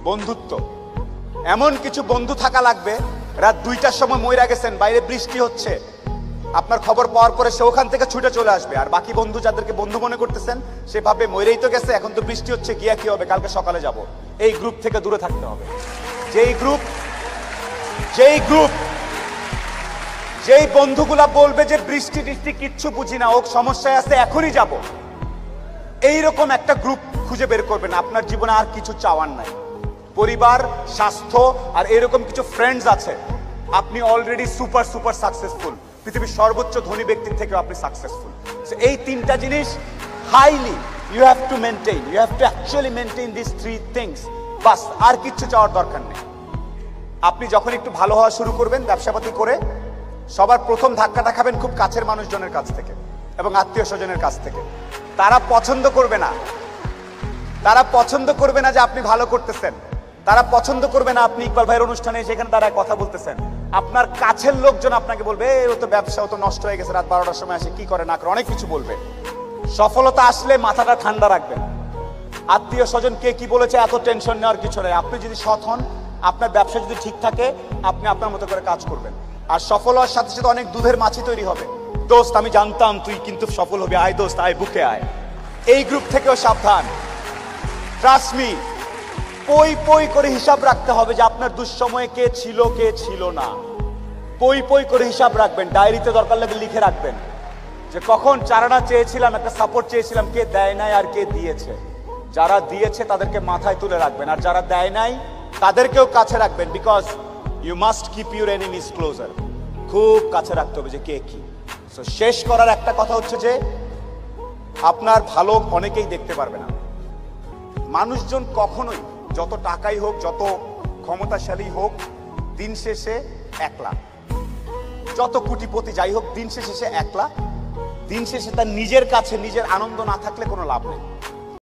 বন্ধুত্ব। এমন কিছু বন্ধু থাকা লাগবে, রাত 2টার সময় মইরা গেছেন, বাইরে বৃষ্টি হচ্ছে, আপনার খবর পাওয়ার পরে সে ওখান থেকে ছুটে চলে আসবে। আর বাকি বন্ধু যাদেরকে বন্ধু মনে করতেছেন, সে ভাবে মইরেই তো গেছে, এখন তো বৃষ্টি হচ্ছে, গিয়া কি হবে, কালকে সকালে যাব। এই গ্রুপ থেকে দূরে থাকতে হবে। যেই বন্ধুগুলা বলবে যে বৃষ্টি টিষ্টি কিচ্ছু বুঝি না, ও সমস্যায় আছে, এখনই যাব, এইরকম একটা গ্রুপ খুঁজে বের করবেন। আপনার জীবনে আর কিছু চাওয়ার নাই, পরিবার, স্বাস্থ্য আর এরকম কিছু ফ্রেন্ডস আছে, আপনি অলরেডি সুপার সাকসেসফুল। পৃথিবীর সর্বোচ্চ ধনী ব্যক্তির থেকে আপনি সাকসেসফুল। এই তিনটা জিনিস highly you have to maintain, you have to actually maintain this 3 things. বাস, আর কিচ্ছু চাওয়ার দরকার নেই। আপনি যখন একটু ভালো হওয়া শুরু করবেন ব্যবসাপাতি করে, সবার প্রথম ধাক্কাটা খাবেন খুব কাছের মানুষজনের কাছ থেকে এবং আত্মীয় স্বজনের কাছ থেকে। তারা পছন্দ করবে না যে আপনি ভালো করতেছেন, তারা পছন্দ করবে না আপনি ইকবাল ভাইয়ের অনুষ্ঠানে সেখানে তারা কথা বলতেছেন। আপনার কাছের লোকজন আপনাকে বলবে, ও তো ব্যবসা, ও তো নষ্ট হয়ে গেছে, রাত 12টার সময় আসে, কি করে না করে, অনেক কিছু বলবে। সফলতা আসলে মাথাটা ঠান্ডা রাখবেন। আত্মীয় স্বজন কে কি বলেছে এত টেনশন নেওয়ার কিছু নেই। আপনি যদি সৎ হন, আপনার ব্যবসা যদি ঠিক থাকে, আপনি আপনার মতো করে কাজ করবেন। আর সফল হওয়ার সাথে সাথে অনেক দুধের মাছি তৈরি হবে। দোস্ত, আমি জানতাম তুই কিন্তু সফল হবি, আয় দোস্ত, আয় বুকে আয়। এই গ্রুপ থেকেও সাবধান। ট্রাস্ট মি, পই করে হিসাব রাখতে হবে যে আপনার দুঃসময়ে কে ছিল না। পই করে হিসাব রাখবেন, ডায়েরিতে দরকার লাগলে লিখে রাখবেন যে কখন চারানা চেয়েছিলাম, একটা সাপোর্ট চেয়েছিলাম, কে দেয় নাই আর কে দিয়েছে। যারা দিয়েছে তাদেরকে মাথায় তুলে রাখবেন, আর যারা দেয় নাই তাদেরকেও কাছে রাখবেন। Because you must keep your enemies closer. খুব কাছে রাখতে হবে যে কে কি। সো শেষ করার একটা কথা হচ্ছে যে আপনার ভালো অনেকেই দেখতে পারবে না। মানুষজন কখনোই, যত টাকাই হোক, যত ক্ষমতাশালী হোক, দিন শেষে একলা। যত কোটিপতি যাই হোক, দিন শেষে সে একলা। দিন শেষে তার নিজের কাছে নিজের আনন্দ না থাকলে কোনো লাভ নেই।